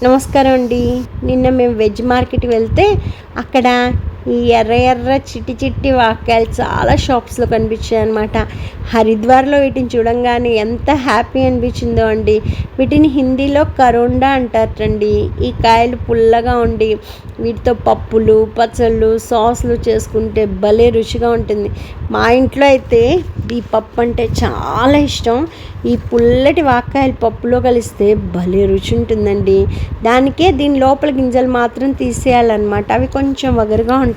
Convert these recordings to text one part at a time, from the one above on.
నమస్కారం అండి. నిన్న మేము వెజ్ మార్కెట్కి వెళ్తే అక్కడ ఈ ఎర్ర ఎర్ర చిట్టి చిట్టి వాక్కాయలు చాలా షాప్స్లో కనిపించాయి అన్నమాట. హరిద్వార్లో వీటిని చూడంగానే ఎంత హ్యాపీ అనిపించిందో అండి. వీటిని హిందీలో కరోండా అంటారండి. ఈ కాయలు పుల్లగా ఉండి వీటితో పప్పులు, పచ్చళ్ళు, సాసులు చేసుకుంటే భలే రుచిగా ఉంటుంది. మా ఇంట్లో అయితే ఈ పప్పు అంటే చాలా ఇష్టం. ఈ పుల్లటి వాక్కాయలు పప్పులో కలిస్తే భలే రుచి ఉంటుందండి. దానికే దీని లోపల గింజలు మాత్రం తీసేయాలన్నమాట. అవి కొంచెం వగరుగా ఉంటాయి.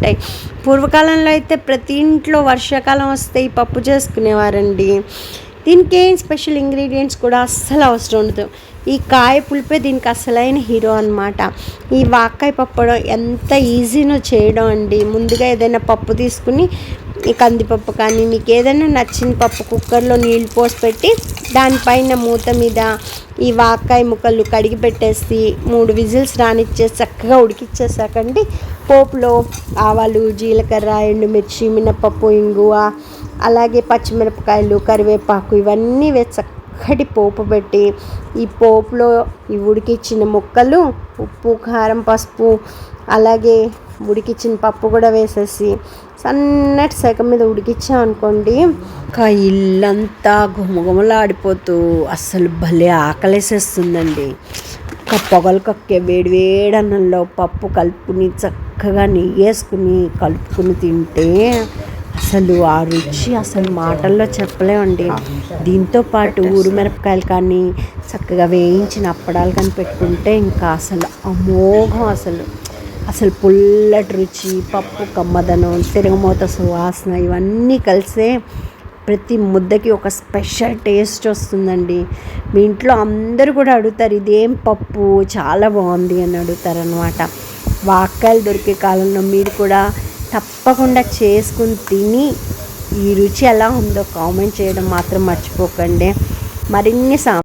పూర్వకాలంలో అయితే ప్రతి ఇంట్లో వర్షాకాలం వస్తే ఈ పప్పు చేసుకునేవారండి. దీనికి ఏం స్పెషల్ ఇంగ్రీడియంట్స్ కూడా అస్సలు అవసరం ఉండదు. ఈ కాయ పులిపే దీనికి అసలైన హీరో అన్నమాట. ఈ వాక్కాయ పప్పు ఎంత ఈజీనో చేయడం అండి. ముందుగా ఏదైనా పప్పు తీసుకుని ఈ కందిపప్పు కానీ మీకు ఏదైనా నచ్చిన పప్పు కుక్కర్లో నీళ్ళు పోసి పెట్టి దానిపైన మూత మీద ఈ వాక్కాయ ముక్కలు కడిగి పెట్టేసి 3 విజిల్స్ రానిచ్చేసి చక్కగా ఉడికిచ్చేసాకండి పోపులో ఆవాలు, జీలకర్ర, ఎండుమిర్చి, మినపప్పు, ఇంగువ, అలాగే పచ్చిమిరపకాయలు, కరివేపాకు ఇవన్నీ వేసి చక్కటి పోపు పెట్టి ఈ పోపులో ఈ ఉడికిచ్చిన ముక్కలు, ఉప్పు, కారం, పసుపు, అలాగే ఉడికిచ్చిన పప్పు కూడా వేసేసి సన్నటి సెగ మీద ఉడికిచ్చామనుకోండి ఇంకా ఇల్లంతా గుమగుమలాడిపోతూ అస్సలు భలే ఆకలేసేస్తుందండి. ఇంకా పొగలు కక్కే వేడివేడన్నంలో పప్పు కలుపుకుని చక్కగా నెయ్యి వేసుకుని కలుపుకుని తింటే అసలు ఆ రుచి అసలు మాటల్లో చెప్పలేమండి. దీంతో పాటు ఊరుమిరపకాయలు కానీ చక్కగా వేయించిన అప్పడాలు కానీ పెట్టుకుంటే ఇంకా అసలు అమోఘం. అసలు పుల్లటి రుచి, పప్పు కమ్మదనం, తిరగమూత సువాసన ఇవన్నీ కలిసే ప్రతి ముద్దకి ఒక స్పెషల్ టేస్ట్ వస్తుందండి. మీ ఇంట్లో అందరూ కూడా అడుగుతారు ఇదేం పప్పు చాలా బాగుంది అని అడుగుతారనమాట. వాక్కాయలు దొరికే కాలంలో మీరు కూడా తప్పకుండా చేసుకుని తిని ఈ రుచి ఎలా ఉందో కామెంట్ చేయడం మాత్రం మర్చిపోకండి. మరిన్ని